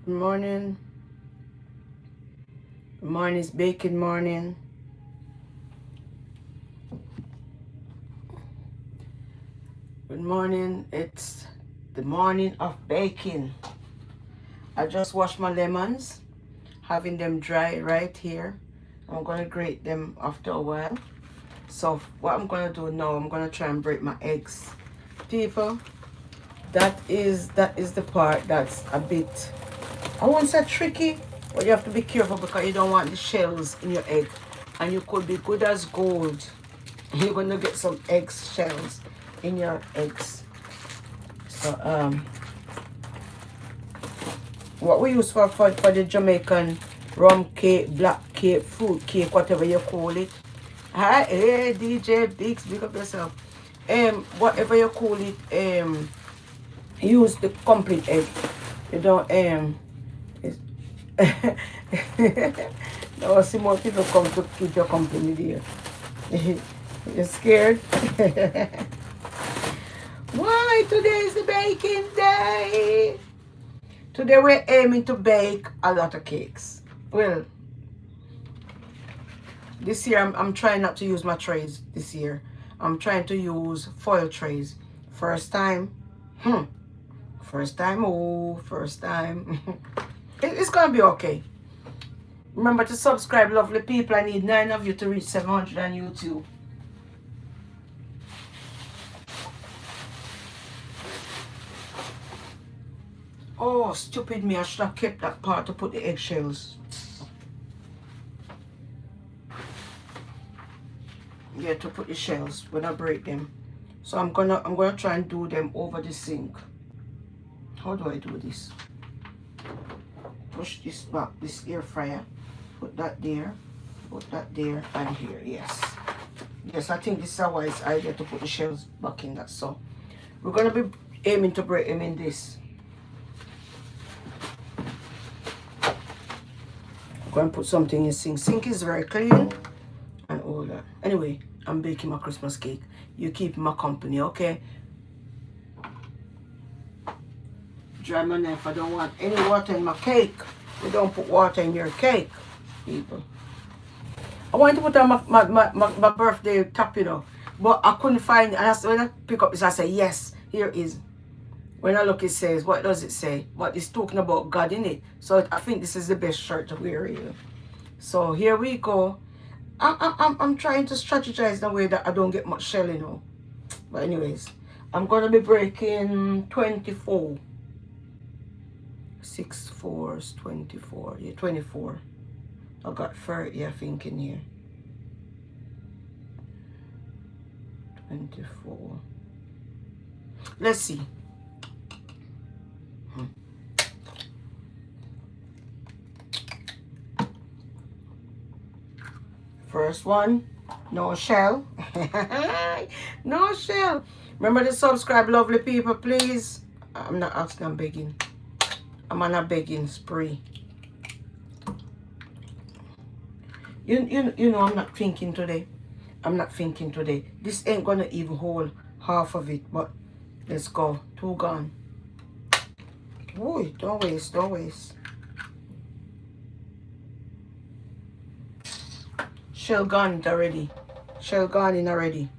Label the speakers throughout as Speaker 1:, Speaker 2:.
Speaker 1: Good morning. Good morning. It's baking morning. Good morning. It's the morning of baking. I just washed my lemons, having them dry right here. I'm gonna grate them after a while. So what I'm gonna do now, I'm gonna try and break my eggs. People, that is the part that's a bit, I won't say tricky, but you have to be careful because you don't want the shells in your egg. And you could be good as gold. You're gonna get some egg shells in your eggs. So what we use for the Jamaican rum cake, black cake, fruit cake, whatever you call it. Hi, hey DJ Biggs, big up yourself. Whatever you call it, use the complete egg. You don't it's now see more people come to keep your company dear. You're scared? Why today is the baking day? Today we're aiming to bake a lot of cakes. Well, this year I'm trying not to use my trays this year. I'm trying to use foil trays. First time. First time. Oh, first time. It's gonna be okay. Remember to subscribe, lovely people. I need 9 of you to reach 700 on YouTube. Oh, stupid me. I should have kept that part to put the eggshells. Yeah, to put the shells when I break them. So I'm gonna try and do them over the sink. How do I do this? Push this back, this air fryer. Put that there, and here. Yes. Yes, I think this is a wise idea to put the shells back in that. So we're gonna be aiming to break them in this. Go and put something in sink. Sink is very clean and all that. Anyway, I'm baking my Christmas cake. You keep my company, okay? Dry my knife. I don't want any water in my cake. You don't put water in your cake, people. I wanted to put on my birthday top, but I couldn't find it. And when I pick up this, I say, yes, here is. When I look, it says, what does it say? But it's talking about God in it. So I think this is the best shirt to wear here. So here we go. I'm trying to strategize in a way that I don't get much shell, But anyways, I'm going to be breaking 24. 6 4s, 24. Yeah, 24. I got 30, I think, in here. 24. Let's see. First one, no shell. No shell. Remember to subscribe, lovely people, please. I'm not asking, I'm begging. I'm on a begging spree. You know I'm not thinking today. I'm not thinking today. This ain't gonna even hold half of it, but let's go. 2 gone. Boy, don't waste, don't waste. Shell gone it already. Shell gone in already.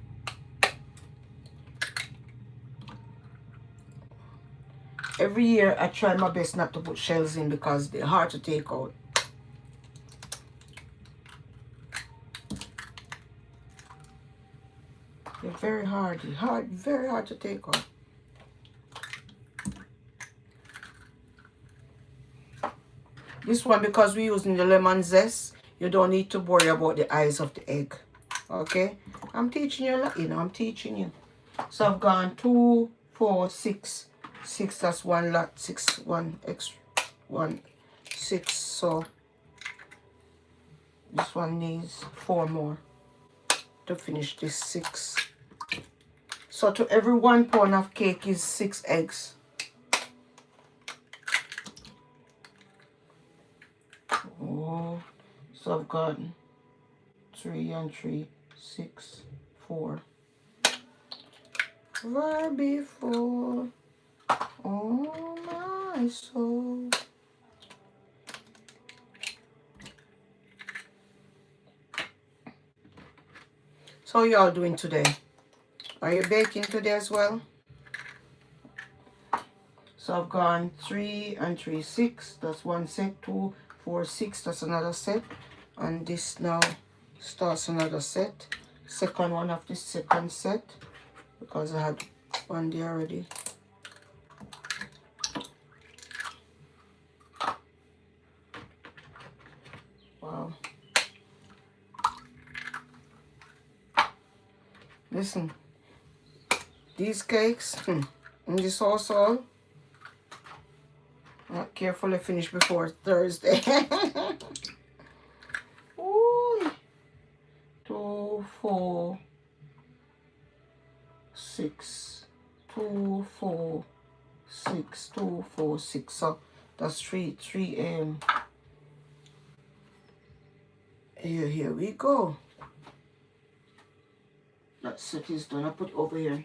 Speaker 1: Every year I try my best not to put shells in because they're hard to take out. They're very hard, very hard to take out. This one, because we're using the lemon zest, you don't need to worry about the eyes of the egg. Okay? I'm teaching you a lot, I'm teaching you. So I've gone 2, 4, 6. 6, that's one lot. 6, 1, extra, 1, 6. So this one needs 4 more to finish this 6. So to every 1 pound of cake is 6 eggs. Oh, so I've got 3 and 3, 6, 4. Right before, oh my soul. how y'all doing today? Are you baking today as well? So I've gone 3 and 3, 6. That's one set. 2, 4, 6. That's another set. And this now starts another set. Second one of this second set, because I had one there already. Wow. Listen, these cakes in this household, not carefully finish before Thursday. Ooh. 2, 4, 6. 2, 4, 6. 2, 4, 6. So that's 3. Here we go. That set is done. I put it over here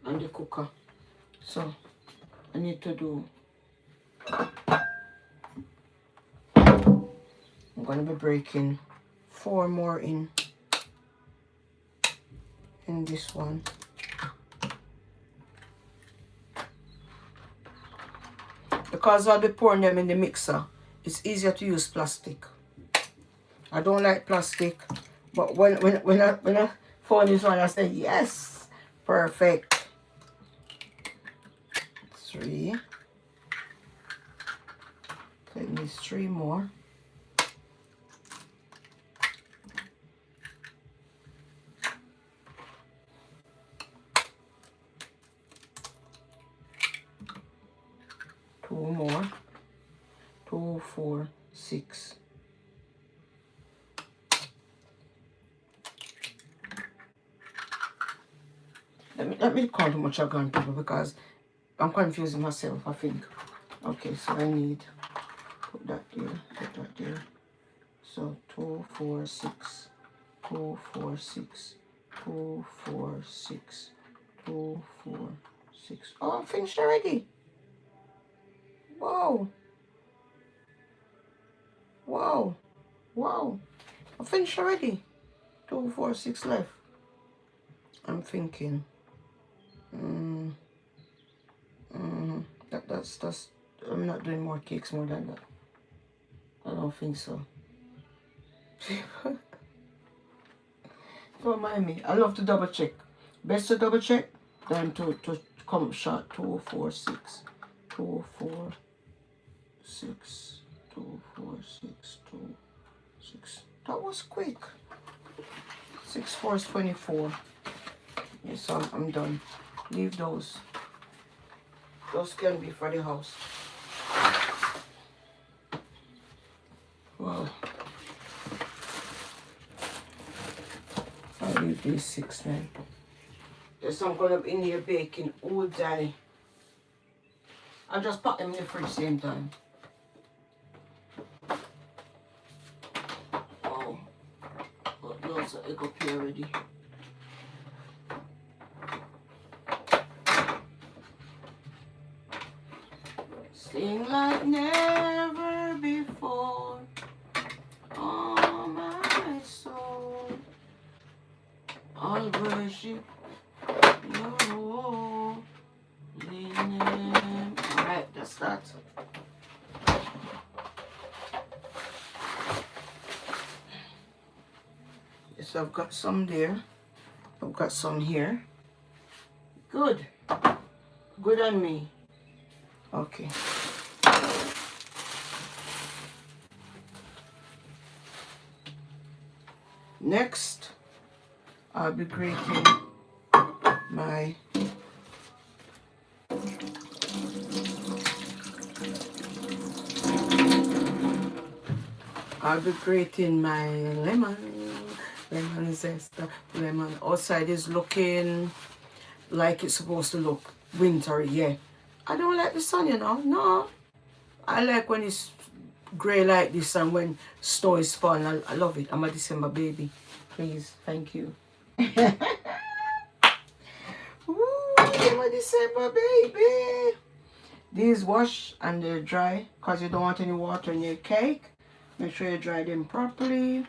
Speaker 1: on the cooker. So I need to do. I'm gonna be breaking 4 more in this one. Because I'll be pouring them in the mixer, it's easier to use plastic. I don't like plastic, but when I found this one, I said yes, perfect. 3. Take these 3 more. Two more. 2, 4, 6. Let me count how much I've gone, people, because I'm confusing myself, I think. Okay, so I need put that there, put that there. So 2, 4, 6. 2, 4, 6. 2, 4, 6. 2, 4, 6. Oh, I'm finished already. Wow. Wow. Wow. I finished already. 2, 4, 6 left. I'm thinking. That's. I'm not doing more cakes more than that. I don't think so. Don't mind me. I love to double check. Best to double check than to come short. 2, 4, 6. 2, 4, 6. 2, 4, 6. 2, 6. That was quick. 6, 4 is 24. Yes, so I'm done. Leave those. Those can be for the house. Wow. I'll leave these 6, man. There's some gonna be in here baking all day. I'll just put them in the fridge same time. Oh, got loads of egg up here already. Sing like never before, oh my soul, I'll worship your holy name. Alright, that's that. So I've got some there, I've got some here. Good. Good on me. Okay. Next, I'll be grating my lemon zest, lemon. Outside is looking like it's supposed to look wintry, yeah. I don't like the sun, you know. No, I like when it's gray like this and when snow is falling. I love it. I'm a December baby. Please, thank you. Ooh, I'm a December baby. These wash and they're dry because you don't want any water in your cake. Make sure you dry them properly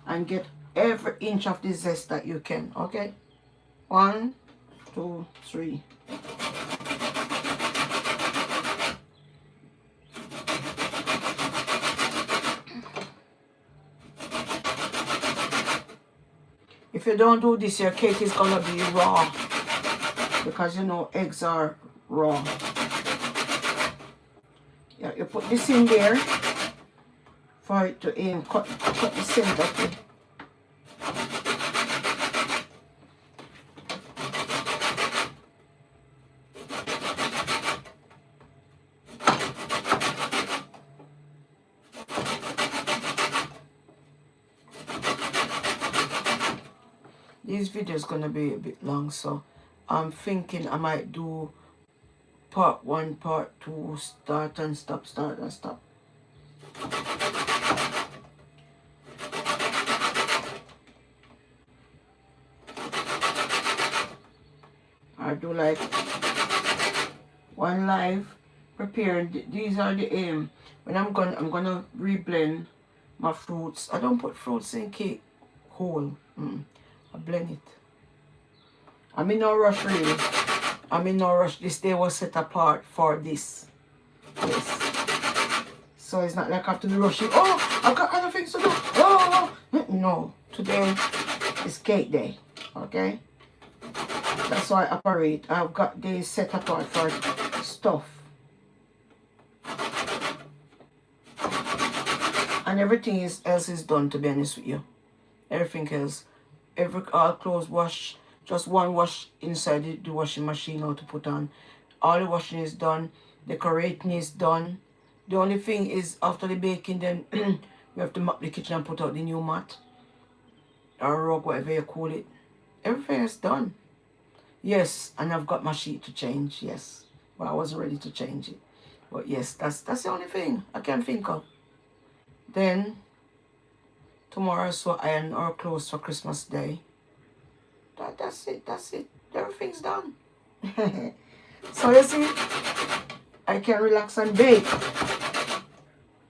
Speaker 1: and get every inch of the zest that you can. Okay, 1, 2, 3. If you don't do this, your cake is gonna be raw, because you know eggs are raw. Yeah, you put this in there for it to cut the center of it. This video is gonna be a bit long, so I'm thinking I might do part 1, part 2, start and stop, start and stop. I do like 1 live preparing. These are the aim. When I'm gonna reblend my fruits. I don't put fruits in cake whole. I blend it. I'm in no rush really. I'm in no rush. This day was set apart for this. Yes. So it's not like I have to be rushing. Oh, I've got other things to do. Oh, no. Today is cake day. Okay? That's how I operate. I've got days set apart for stuff. And everything else is done, to be honest with you. Everything else. All clothes wash. Just 1 wash inside the washing machine now to put on. All the washing is done. Decorating is done. The only thing is after the baking, then we have to mop the kitchen and put out the new mat. Or rug, whatever you call it. Everything is done. Yes, and I've got my sheet to change, yes. But I wasn't ready to change it. But yes, that's the only thing I can think of. Then, tomorrow, so iron our clothes for Christmas Day. That's it. Everything's done. So you see, I can relax and bake.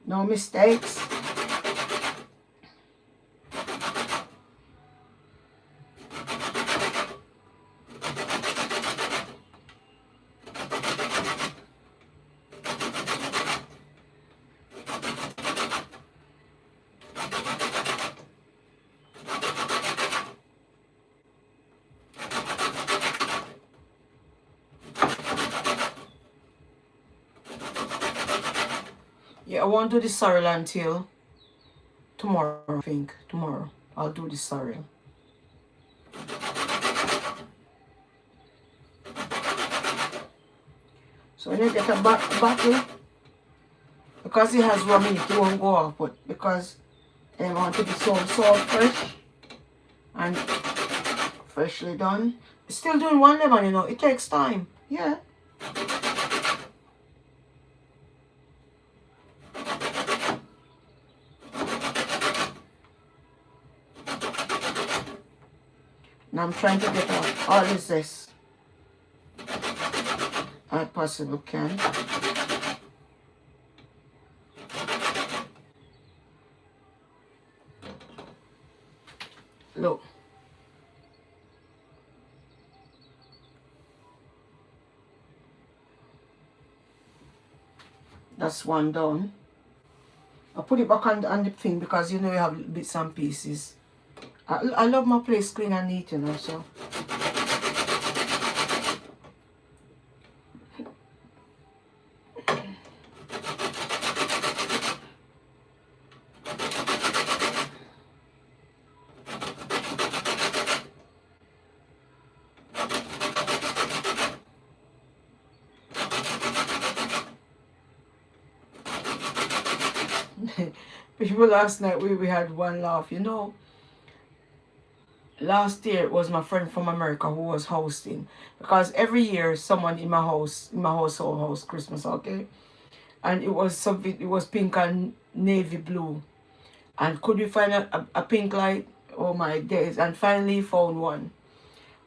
Speaker 1: No mistakes. Yeah, I won't do the sorrel until tomorrow, I think. Tomorrow, I'll do the sorrel. So when you get a bottle, because it has rum in it, it won't go off. But because I want to be so fresh and freshly done. Still doing 1 lemon, you know. It takes time. Yeah. Now I'm trying to get out all of this I possibly can. Look. That's 1 done. I put it back on the thing because you know you have bits and pieces. I love my place clean and neat, you know, so. People last night we had 1 laugh, you know. Last year it was my friend from America who was hosting, because every year someone in my household host Christmas, okay, and it was pink and navy blue, and could we find a pink light? Oh my days! And finally found one,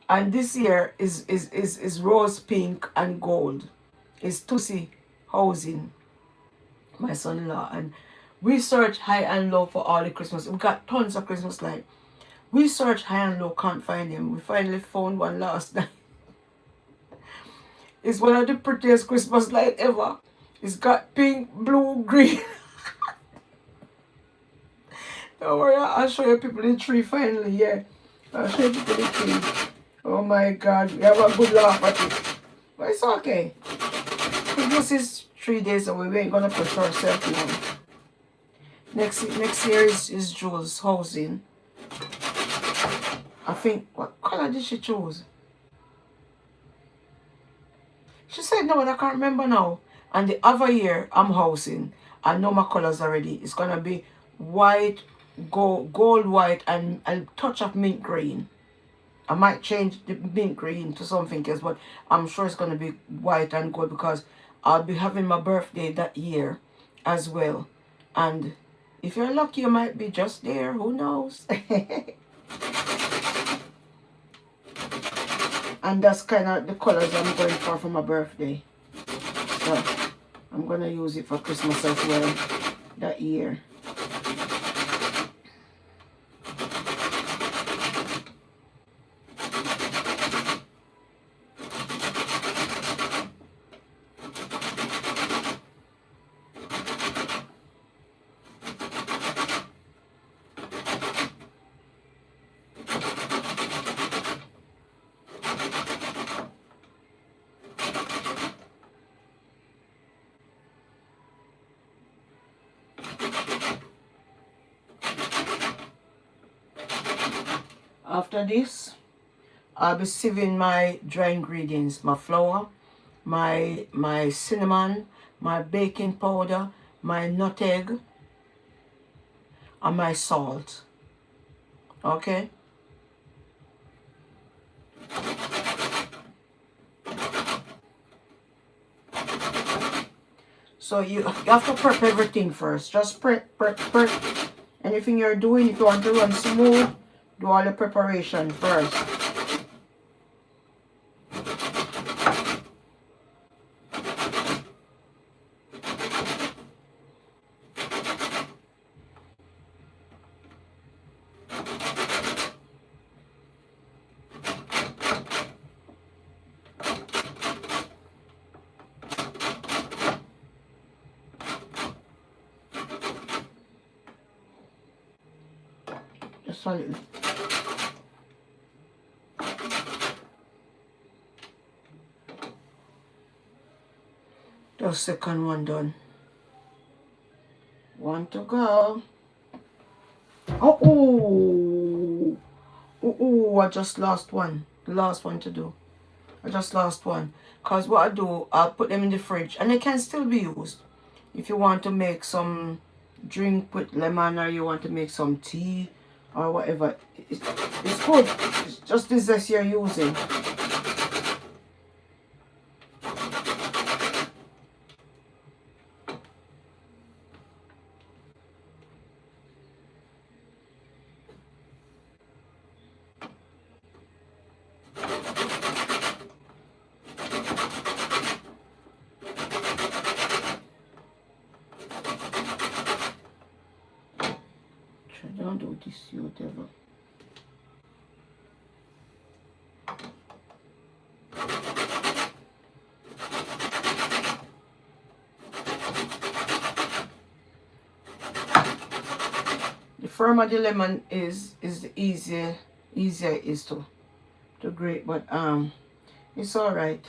Speaker 1: and this year is rose pink and gold. It's Tussie housing, my son-in-law, and we searched high and low for all the Christmas. We got tons of Christmas light. We searched high and low, can't find him. We finally found one last night. It's one of the prettiest Christmas light ever. It's got pink, blue, green. Don't worry, I'll show you people the tree finally, yeah. I'll show you people the tree. Oh my God, we have a good laugh at it. But it's okay. This is 3 days away. We ain't gonna push ourselves now. Next year is Jules' housing. I think, what color did she choose? She said no, but I can't remember now. And the other year I'm housing. I know my colors already. It's gonna be white, gold white, and a touch of mint green. I might change the mint green to something else, but I'm sure it's gonna be white and gold because I'll be having my birthday that year as well. And if you're lucky, you might be just there. Who knows? And that's kind of the colors I'm going for my birthday. So I'm going to use it for Christmas as well that year. After this, I'll be sieving my dry ingredients, my flour, my cinnamon, my baking powder, my nutmeg, and my salt. Okay? So you have to prep everything first. Just prep. Anything you're doing, if you want to run smooth, do all the preparation first. Just a little. The second one done. One to go. Oh, I just lost one. The last one to do. I just lost one. Because what I do, I'll put them in the fridge. And they can still be used. If you want to make some drink with lemon or you want to make some tea or whatever. It's good. It's just the zest you're using. Don't do this, whatever. The firmer the lemon is the easier it is to grate, but it's all right.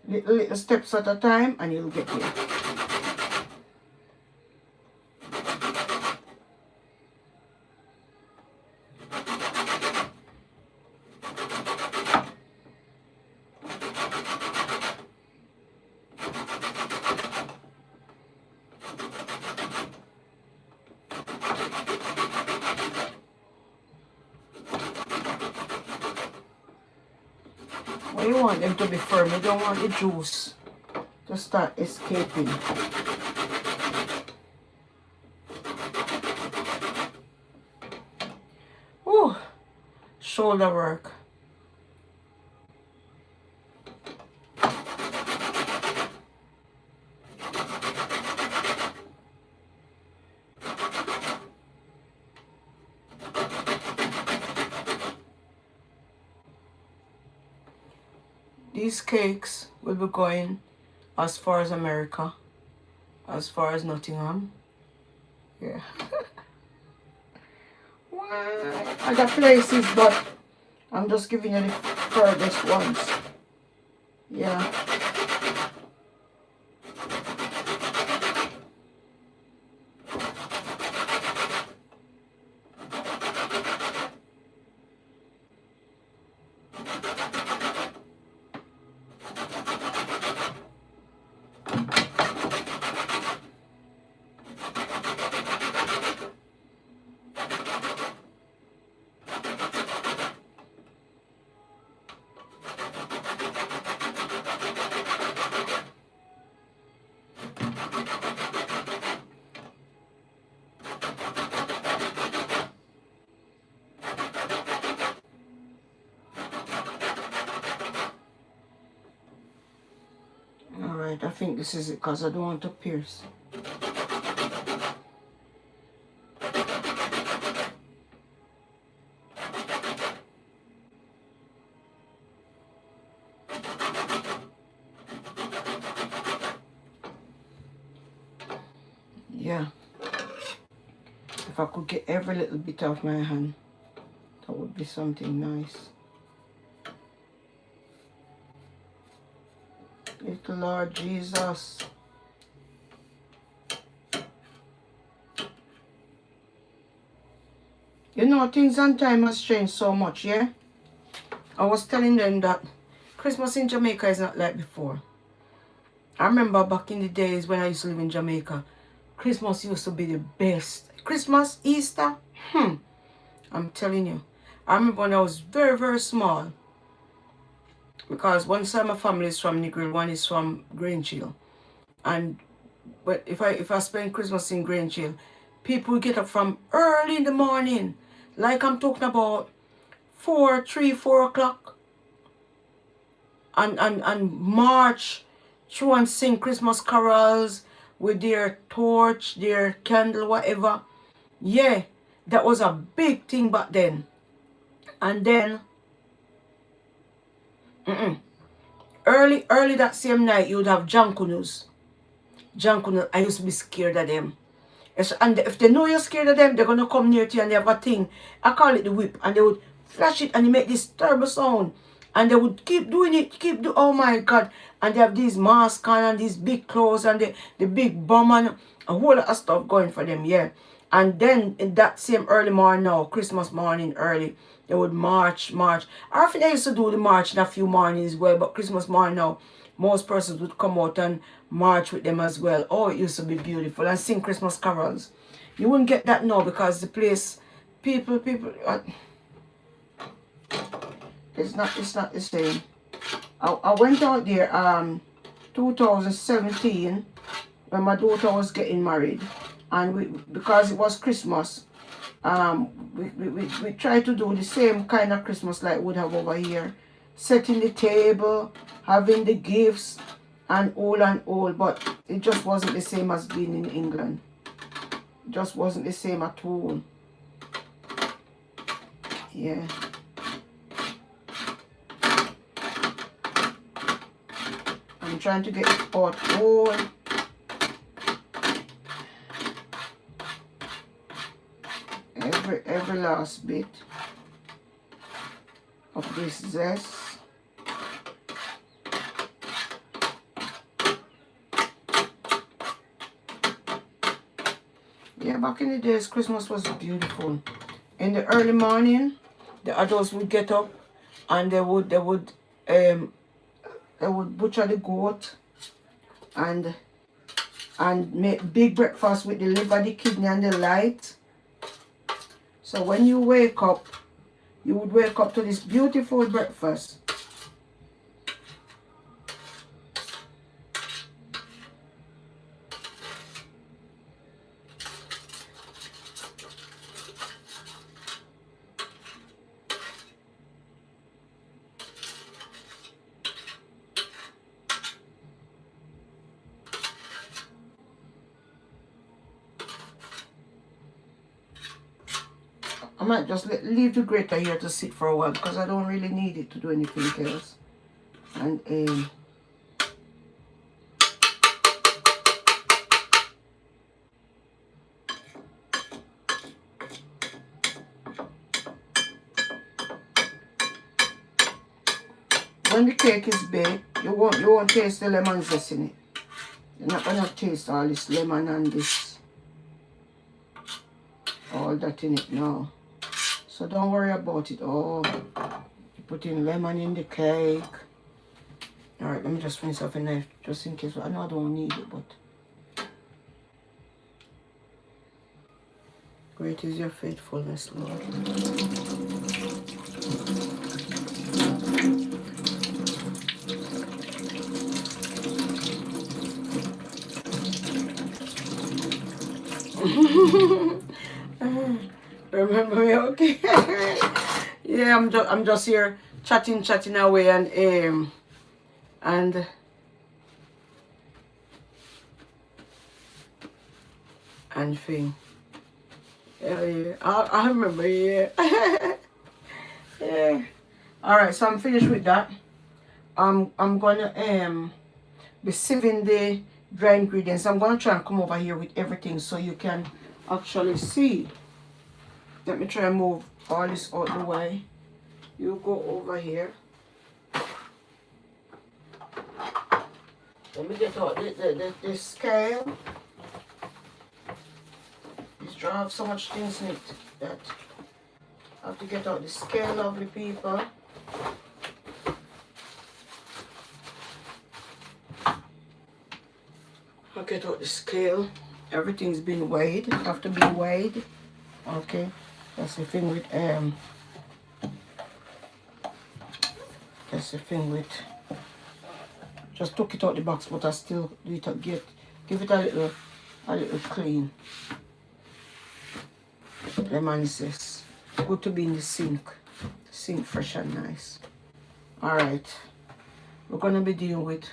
Speaker 1: Little steps at a time, and you'll get there. Well, you want them to be firm. You don't want the juice to start escaping. Whew. Shoulder work. these cakes will be going as far as America, as far as Nottingham. Yeah. Well, other places, but I'm just giving you the furthest ones. Yeah. Alright, I think this is it because I don't want to pierce. Yeah. If I could get every little bit off my hand, that would be something nice. Little Lord Jesus. You know, things and time has changed so much, yeah? I was telling them that Christmas in Jamaica is not like before. I remember back in the days when I used to live in Jamaica, Christmas used to be the best. Christmas, Easter, I'm telling you. I remember when I was very, very small, because one side of my family is from Negril, one is from Grangehill. And but if I spend Christmas in Grangehill, people get up from early in the morning, like I'm talking about 4 o'clock, and march through and sing Christmas carols with their torch, their candle, whatever. Yeah, that was a big thing back then. And then early that same night, you'd have Jankunos. Jankunos, I used to be scared of them. And if they know you're scared of them, they're gonna come near to you and they have a thing. I call it the whip, and they would flash it and they make this terrible sound. And they would keep doing it, oh my God. And they have these masks on and these big clothes and the big bomb and a whole lot of stuff going for them, yeah. And then in that same early morning now, Christmas morning early, they would march. I think they used to do the march in a few mornings as well, but Christmas morning now, most persons would come out and march with them as well. Oh, it used to be beautiful. And sing Christmas carols. You wouldn't get that now because the place, people, it's not the same. I went out there 2017 when my daughter was getting married, and because it was Christmas, we tried to do the same kind of Christmas like we would have over here, setting the table, having the gifts and all, but it just wasn't the same as being in England. It just wasn't the same at all. Yeah. I'm trying to get it out all. Every last bit of this zest. Yeah, back in the days, Christmas was beautiful. In the early morning, the adults would get up and they would butcher the goat and make big breakfast with the liver, the kidney, and the light. So when you wake up, you would wake up to this beautiful breakfast. I might just leave the grater here to sit for a while because I don't really need it to do anything else. And when the cake is baked, you won't taste the lemon zest in it. You're not gonna taste all this lemon and this all that in it now. So don't worry about it. Oh, you put in lemon in the cake. Alright, let me just rinse off a knife just in case. I know I don't need it, but great is your faithfulness, Lord. Remember me, okay? Yeah, I'm just here chatting away and thing. Yeah. I remember, yeah. Yeah. Alright, so I'm finished with that. I'm gonna be sieving the dry ingredients. I'm gonna try and come over here with everything so you can actually see. Let me try and move all this out the way. You go over here. Let me get out the scale. This jar have so much things in it that I have to get out the scale, lovely people. I'll get out the scale. Everything's been weighed. Have to be weighed. Okay. That's the thing with just took it out the box, but I still do it give it a little clean. Lemon zest. Good to be in the sink. Sink fresh and nice. Alright. We're gonna be dealing with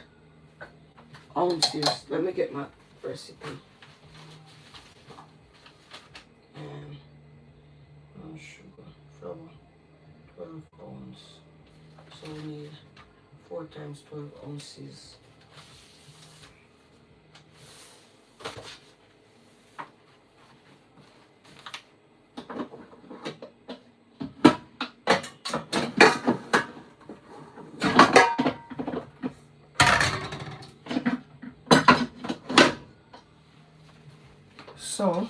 Speaker 1: ounces. Let me get my recipe. Sugar, flour, 12 ounces. So we need 4 times 12 ounces. So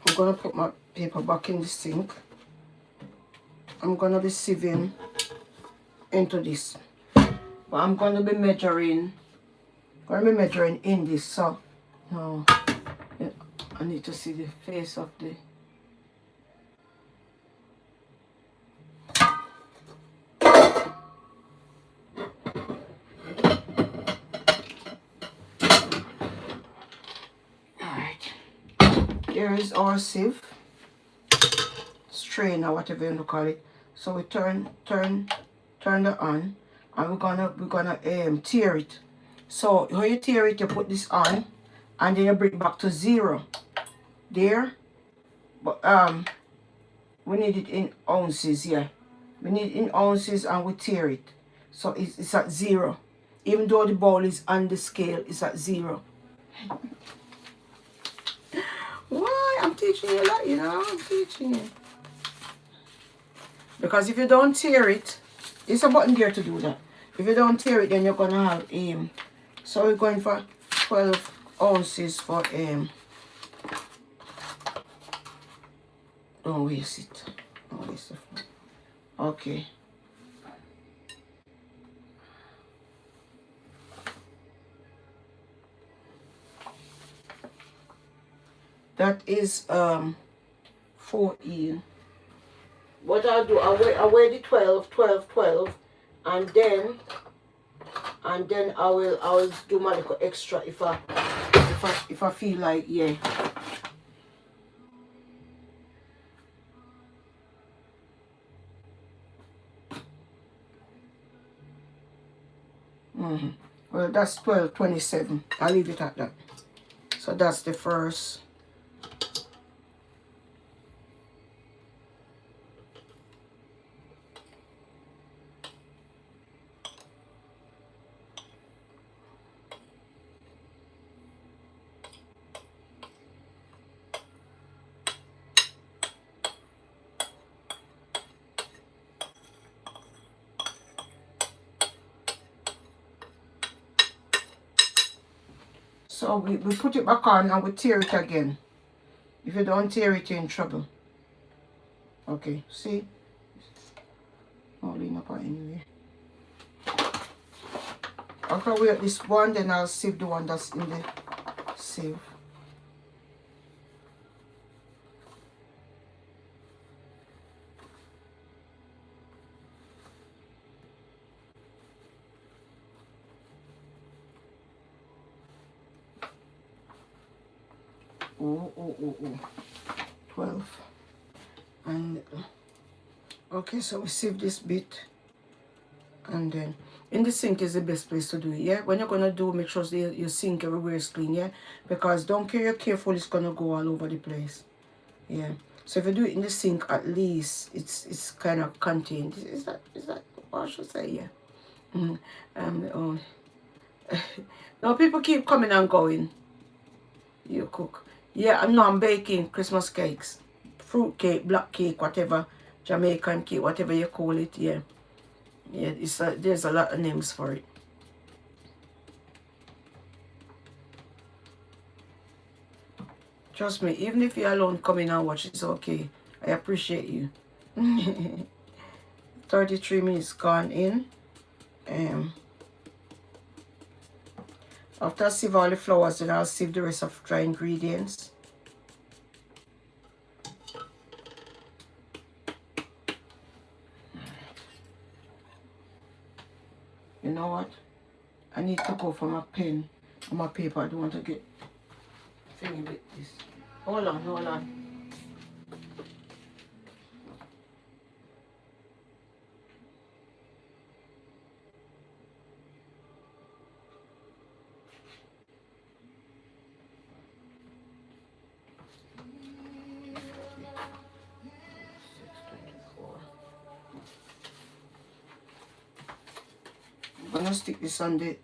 Speaker 1: I'm gonna put my paper back in the sink. I'm gonna be sieving into this, but I'm gonna be measuring in this. So no, I need to see the face of the Here is our sieve, strainer, whatever you want to call it. So we turn that on, and we're gonna tear it. So when you tear it, you put this on, and then you bring it back to 0. There, but we need it in ounces. Yeah, we need it in ounces, and we tear it. So it's at 0, even though the bowl is on the scale. It's at 0. Why? I'm teaching you a lot, you know. I'm teaching you. Because if you don't tear it, it's a button there to do that. If you don't tear it, then you're gonna have so we're going for 12 ounces for don't waste it. Don't waste the food. Okay. That is 4E. What I'll do, I weigh the 12, and then I will do my little extra if I feel like, yeah. Well, that's 1227. I'll leave it at that. So that's the first. So we put it back on and we tear it again. If you don't tear it, you're in trouble. Okay, see? I'll lean up anyway. I'll wear this one, then I'll sieve the one that's in the sieve. Oh. 12. And okay, so we sieve this bit. And then in the sink is the best place to do it, yeah? When you're gonna do, make sure your sink everywhere is clean, yeah? Because don't care you're careful, it's gonna go all over the place. Yeah. So if you do it in the sink, at least it's kind of contained. Is that what I should say? Yeah. Oh. Now people keep coming and going. You cook. Yeah, I'm baking Christmas cakes. Fruit cake, black cake, whatever. Jamaican cake, whatever you call it, yeah. Yeah, there's a lot of names for it. Trust me, even if you're alone, come in and watch, it's okay. I appreciate you. 33 minutes gone in. After I sieve all the flowers, then I'll sieve the rest of dry ingredients. You know what? I need to go for my pen and my paper. I don't want to get thingy with this. Hold on. I'm gonna stick this on the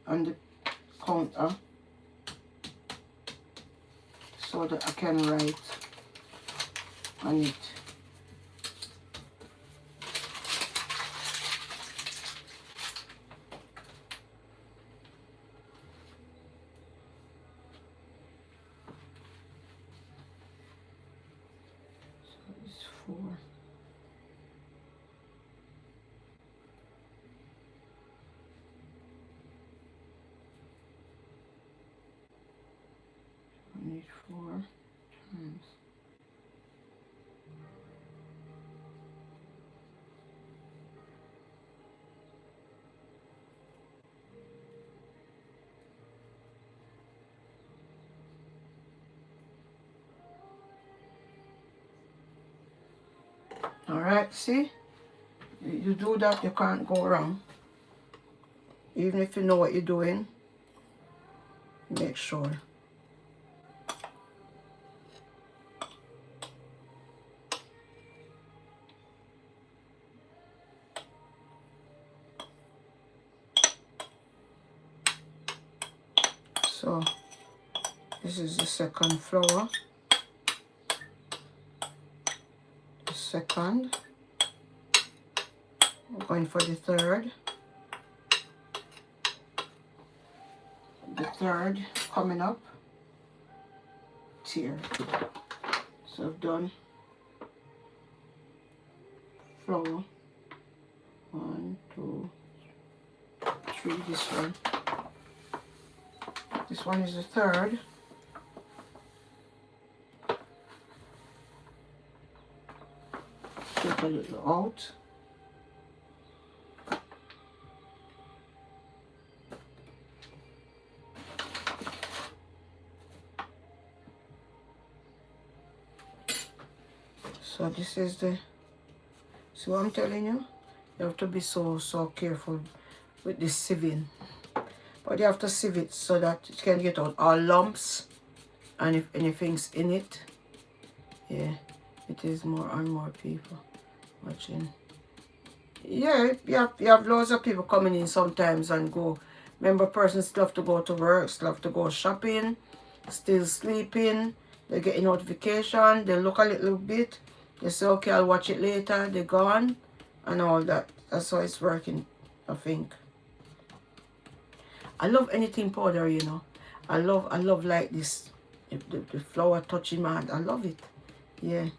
Speaker 1: counter so that I can write on it. So it's 4. I need 4 times. Alright, see? You do that, you can't go wrong. Even if you know what you're doing, make sure. So this is the second flower. The second. I'm going for the third. The third coming up. Tear. So I've done flower. 1, 2, 3. This one. This one is the third. Take a little out. So this is the, see what I'm telling you? You have to be so careful with the sieving. But you have to sieve it so that you can get out all lumps and if anything's in it. Yeah, it is more and more people watching. Yeah, you have loads of people coming in sometimes and go. Remember, persons still have to go to work, still have to go shopping, still sleeping. They get a notification, they look a little bit, they say, okay, I'll watch it later, they're gone, and all that. That's how it's working, I think. I love anything powder, you know. I love like this, the flower touching my hand. I love it. Yeah.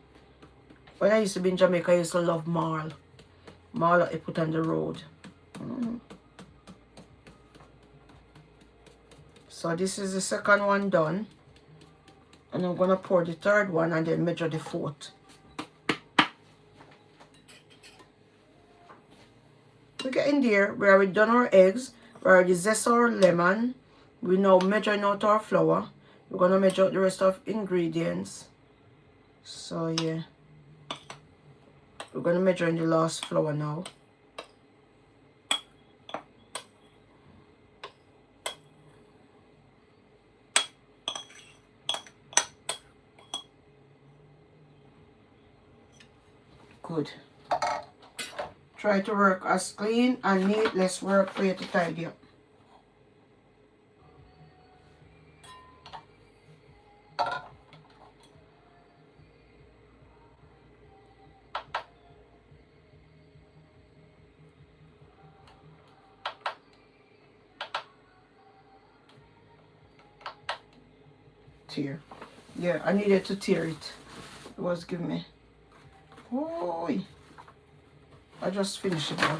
Speaker 1: When I used to be in Jamaica, I used to love marl. Marl that they put on the road. So this is the second one done. And I'm going to pour the third one and then measure the fourth. We get in there, we already done our eggs, we already zest our lemon. We now measuring out our flour. We're going to measure out the rest of ingredients. So yeah. We're going to measure in the last flour now. Good. Try to work as clean and neat, less work for you to tidy up. Tear. Yeah, I needed to tear it. It was giving me. Oh, I just finished it now.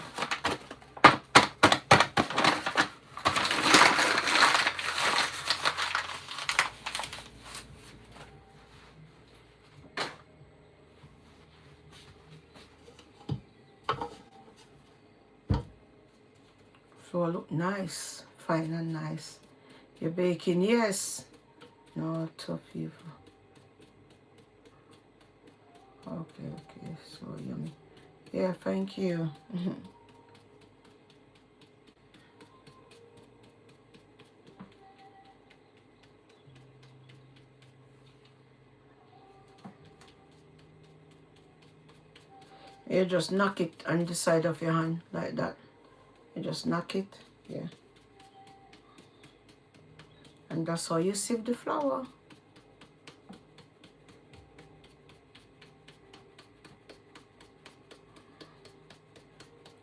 Speaker 1: So it look nice, fine and nice. You're baking, yes. No, tough people. Okay, so yummy. Yeah, thank you. You just knock it on the side of your hand like that. You just knock it, yeah. And that's how you sieve the flour.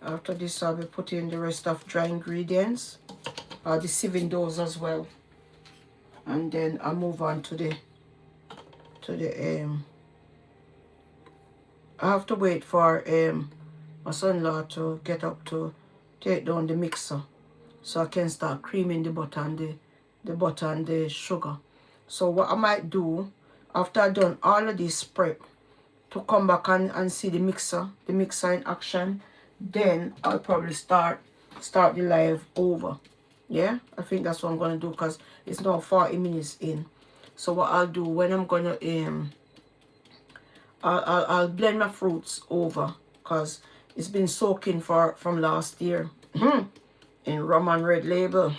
Speaker 1: After this, I'll be putting the rest of dry ingredients. I'll be sieving those as well. And then I'll move on to the I have to wait for my son-in-law to get up to take down the mixer so I can start creaming the butter and the sugar. So what I might do after I've done all of this prep to come back and see the mixer in action, then I'll probably start the live over. Yeah, I think that's what I'm gonna do because it's now 40 minutes in. So what I'll do when I'm gonna I'll blend my fruits over because it's been soaking from last year in rum and red label.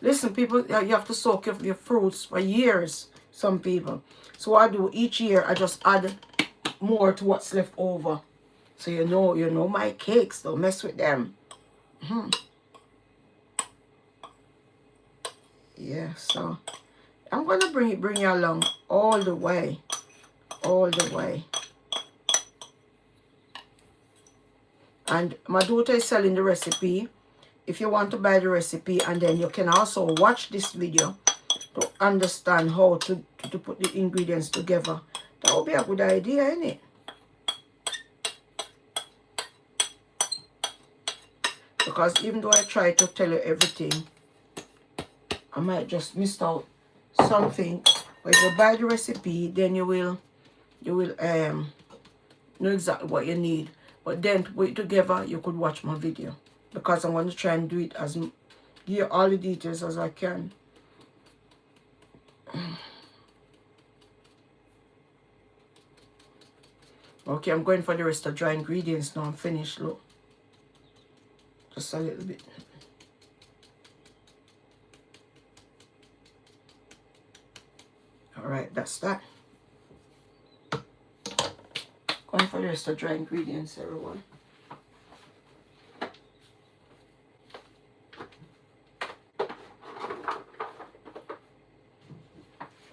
Speaker 1: Listen, people, you have to soak your fruits for years. Some people. So what I do each year, I just add more to what's left over. So you know my cakes. Don't mess with them. Yeah. So I'm gonna bring you along all the way. And my daughter is selling the recipe. If you want to buy the recipe, and then you can also watch this video to understand how to put the ingredients together. That would be a good idea, isn't it? Because even though I try to tell you everything, I might just miss out something. But if you buy the recipe, then you will know exactly what you need. But then to put it together, you could watch my video. Because I'm going to try and do it as give all the details as I can. Okay, I'm going for the rest of dry ingredients now. I'm finished, look. Just a little bit. Alright, that's that. Going for the rest of dry ingredients, everyone.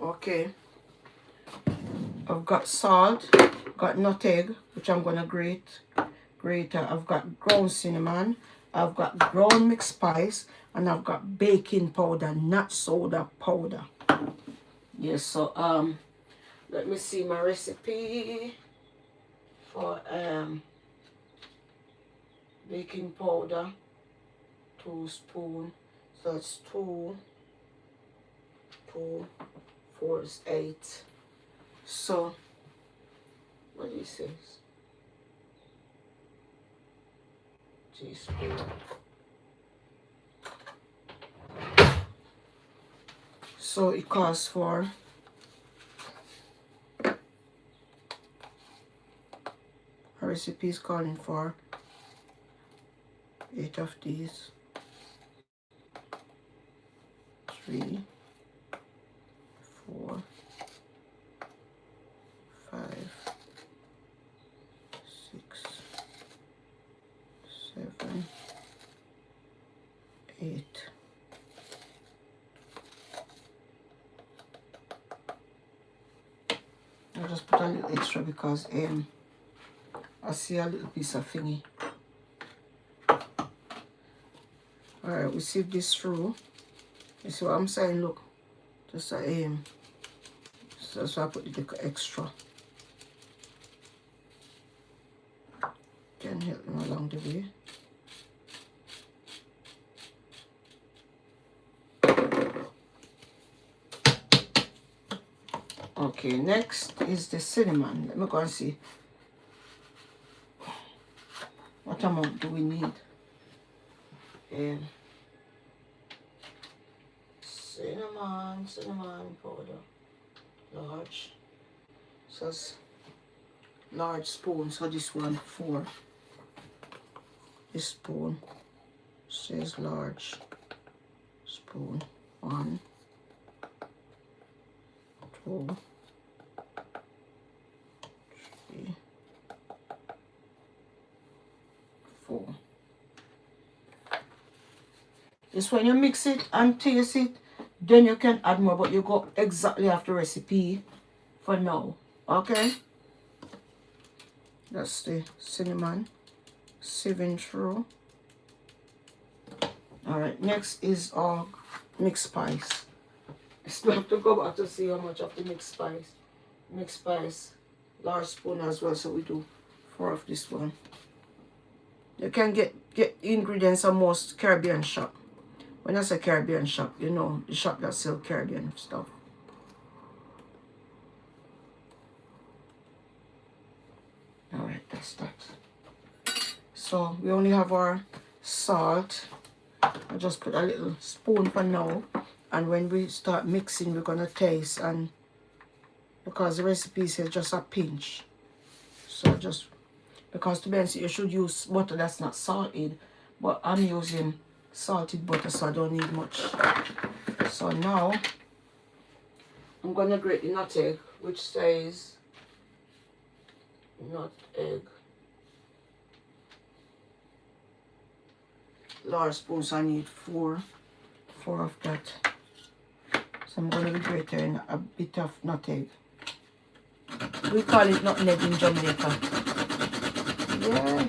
Speaker 1: Okay. I've got salt, got nutmeg, which I'm gonna grate. I've got ground cinnamon, I've got ground mixed spice, and I've got baking powder, not soda powder. Yes, so let me see my recipe for baking powder. 2 spoons. So that's 2, 4 is 8. So what do you say? Teaspoon. So it calls for our recipe is calling for 8 of these. 3, 4, 5, 6, 7, 8. I'll just put a little extra because I see a little piece of thingy. Alright, we sieve this through. You see what I'm saying? Look, just so I put the extra. Can help them along the way. Okay, next is the cinnamon. Let me go and see. What amount do we need? Cinnamon powder. Large. So it's large spoon. So this one 4. This spoon says large spoon. 1, 2, 3, 4. This when you mix it and taste it, then you can add more, but you go exactly after recipe for now. Okay? That's the cinnamon. Sieving through. Alright, next is our mixed spice. I still have to go back to see how much of the mixed spice. Mixed spice, large spoon as well, so we do 4 of this one. You can get ingredients at most Caribbean shop. When I say Caribbean shop, you know, the shop that sell Caribbean stuff. Alright, that's that. So we only have our salt. I just put a little spoon for now. And when we start mixing, we're going to taste. And because the recipe says just a pinch. So just, because to be honest, you should use butter that's not salted. But I'm using salted butter, so I don't need much. So now I'm gonna grate the nutmeg, which says nutmeg, large spoons. I need 4 of that. So I'm gonna be grating a bit of nutmeg. We call it nutmeg in Jamaica. Yeah.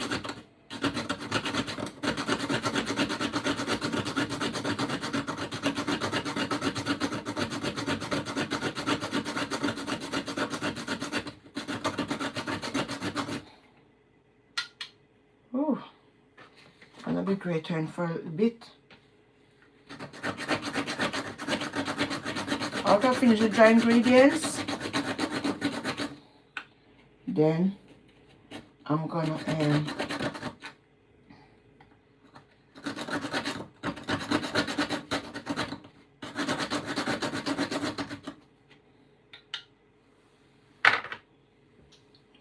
Speaker 1: Gonna be grating for a bit. After I finish the dry ingredients, then I'm gonna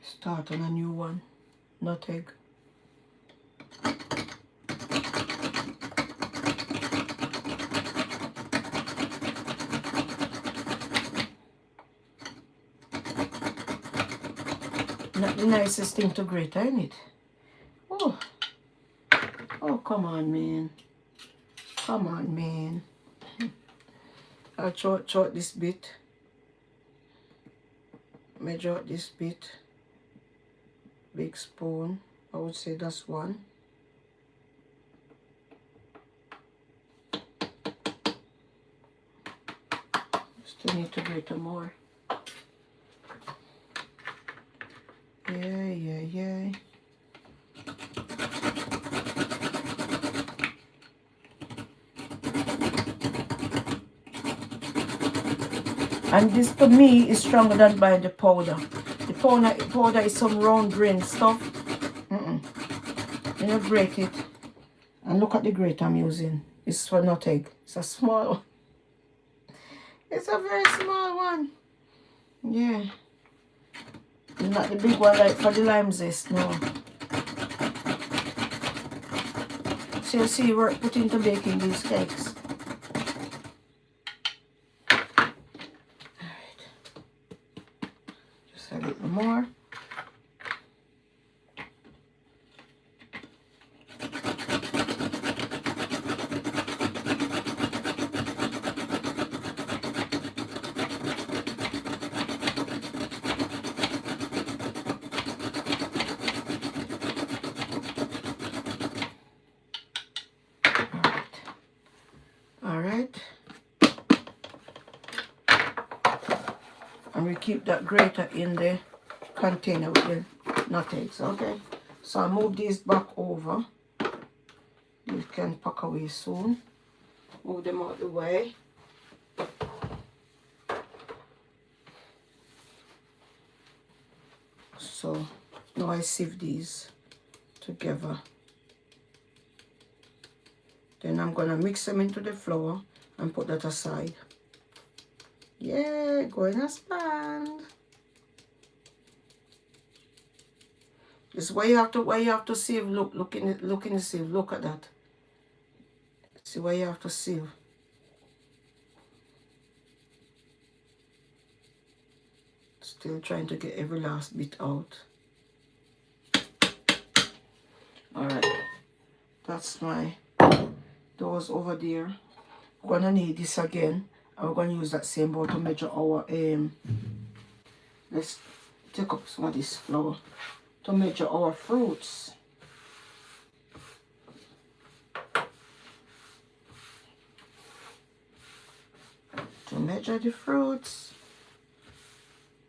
Speaker 1: start on a new one. Nutmeg. Not the nicest thing to grate, ain't it? Oh, oh, come on, man. Come on, man. I'll chop this bit. Measure out this bit. Big spoon. I would say that's one. Still need to grate more. Yeah. And this to me is stronger than buying the powder. The powder is some round grain stuff. You grate it. And look at the grate I'm using. It's for nutmeg. It's a small one. It's a very small one. Yeah. It's not the big one like for the lime zest, no. So you see we're putting into baking these cakes. Alright. Just a little more. And we keep that grater in the container with the nutmegs, okay? So I'll move these back over. These can pack away soon. Move them out the way. So now I sieve these together. Then I'm gonna mix them into the flour and put that aside. Yeah, going as planned. This is why you have to sieve. Look in the sieve. Look at that. See why you have to sieve. Still trying to get every last bit out. Alright. That's my those over there. We're gonna need this again. And we're going to use that same bowl to measure our, let's take up some of this flour to measure our fruits. To measure the fruits.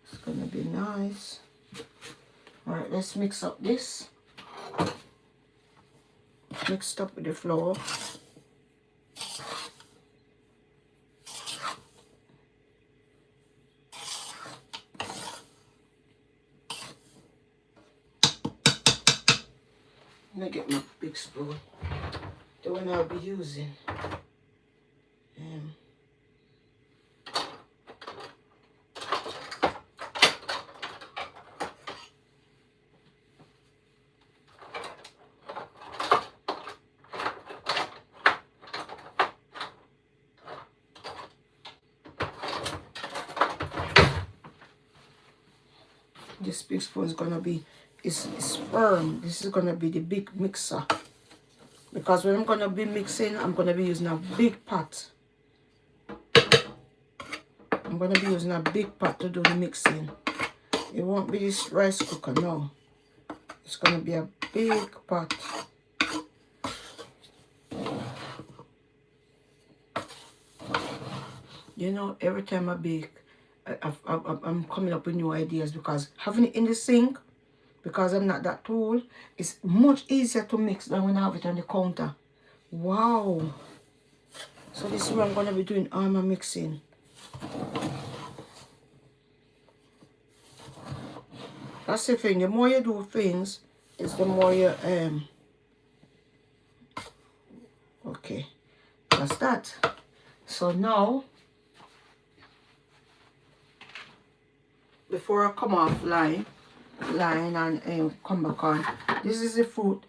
Speaker 1: It's going to be nice. Alright, let's mix up this. Mixed up with the flour. I'm gonna get my big spoon, the one I'll be using. This big spoon is gonna be is firm. This is gonna be the big mixer, because when I'm gonna be mixing, I'm gonna be using a big pot. I'm gonna be using a big pot to do the mixing. It won't be this rice cooker, no. It's gonna be a big pot. You know, every time I bake, I'm coming up with new ideas, because having it in the sink, because I'm not that tall, it's much easier to mix than when I have it on the counter. Wow. So this is where I'm going to be doing all my mixing. That's the thing. The more you do things, is the more you, okay. That's that. So now, before I come off line and come back on, this is the fruit.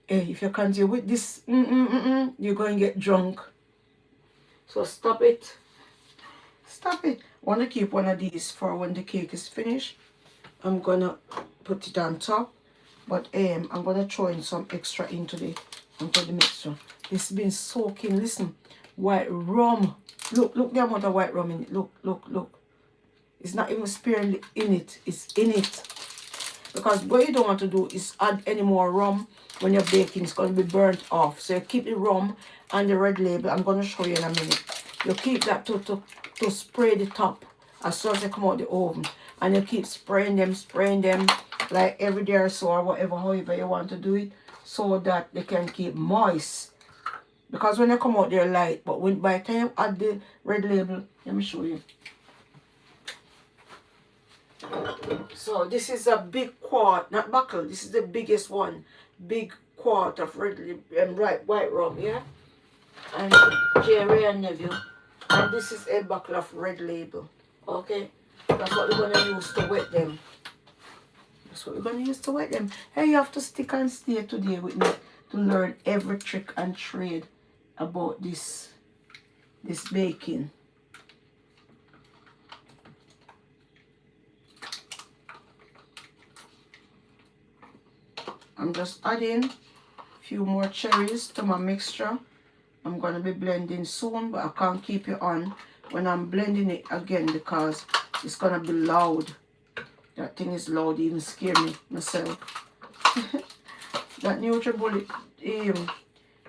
Speaker 1: Hey, if you continue with this, you're going to get drunk. So stop it. Stop it. want to keep one of these for when the cake is finished. I'm gonna put it on top, but I'm gonna throw in some extra into the mixture. It's been soaking. Listen, white rum. Look the amount of white rum in it. Look. It's not even sparingly in it. It's in it. Because what you don't want to do is add any more rum when you're baking. It's going to be burnt off. So you keep the rum and the Red Label. I'm going to show you in a minute. You keep that to spray the top as soon as they come out the oven. And you keep spraying them like every day or so or whatever, however you want to do it, so that they can keep moist. Because when they come out, they're light. But when by the time you add the Red Label, let me show you. So this is a big quart, not buckle. This is the biggest one. Big quart of white rum, yeah. And Jerry and Nephew. And this is a buckle of Red Label. Okay, that's what we're gonna use to wet them. That's what we're gonna use to wet them. Hey, you have to stick and stay today with me to learn every trick and trade about this baking. I'm just adding a few more cherries to my mixture. I'm going to be blending soon, but I can't keep it on when I'm blending it again because it's going to be loud. That thing is loud, it even scared me myself. That NutriBullet,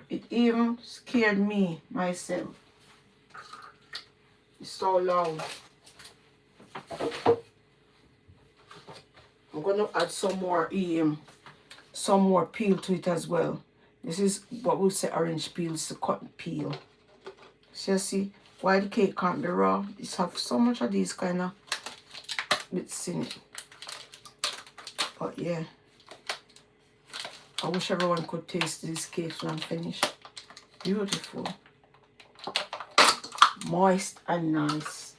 Speaker 1: it even scared me myself. It's so loud. I'm going to add some more peel to it as well. This is what we say orange peel. It's the cotton peel. So you see why the cake can't be raw. It's have so much of these kind of bits in it. But yeah, I wish everyone could taste these cakes when I'm finished. Beautiful, moist and nice.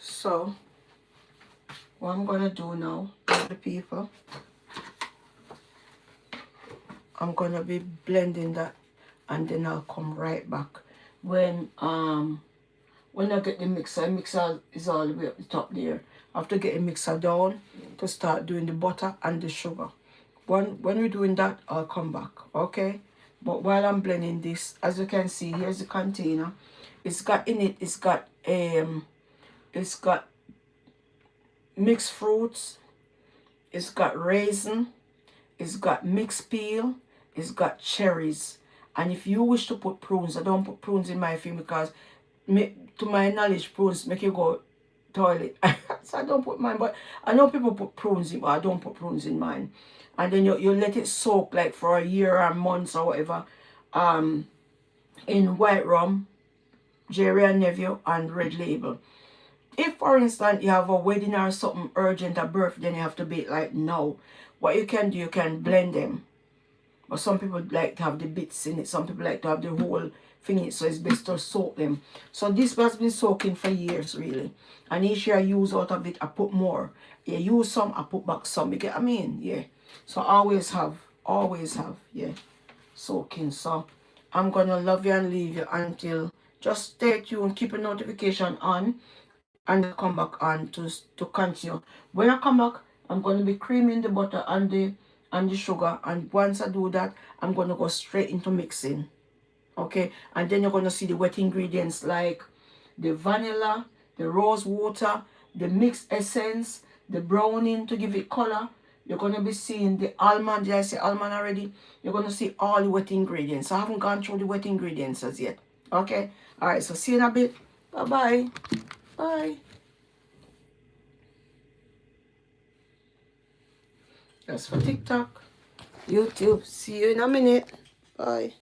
Speaker 1: So what I'm gonna do now, the people, I'm gonna be blending that, and then I'll come right back when I get the mixer is all the way up the top there. I have to get the mixer down to start doing the butter and the sugar. When we're doing that, I'll come back, okay? But while I'm blending this, as you can see, here's the container. It's got in it, it's got mixed fruits, it's got raisin, it's got mixed peel, it's got cherries. And if you wish to put prunes, I don't put prunes in my thing because to my knowledge, prunes make you go toilet. So I don't put mine, but I know people put prunes in, but I don't put prunes in mine. And then you let it soak like for a year or months or whatever, in white rum, Jerry and Nephew, and Red Label. If, for instance, you have a wedding or something urgent, a birthday, then you have to bake like now. What you can do, you can blend them. But some people like to have the bits in it. Some people like to have the whole thing in it, so it's best to soak them. So this has been soaking for years, really. And each year I use out of it, I put more. You use some, I put back some. You get what I mean? Yeah. So I always have, yeah, soaking. So I'm going to love you and leave you until, just stay tuned, keep a notification on, and come back on to continue. When I come back, I'm going to be creaming the butter and the sugar, and once I do that, I'm going to go straight into mixing. Okay, and then you're going to see the wet ingredients like the vanilla, the rose water, the mixed essence, the browning to give it color. You're going to be seeing the almond. Did I say almond already? You're going to see all the wet ingredients. I haven't gone through the wet ingredients as yet. Okay, all right, so see you in a bit. Bye-bye. Bye. That's for TikTok, YouTube. See you in a minute. Bye.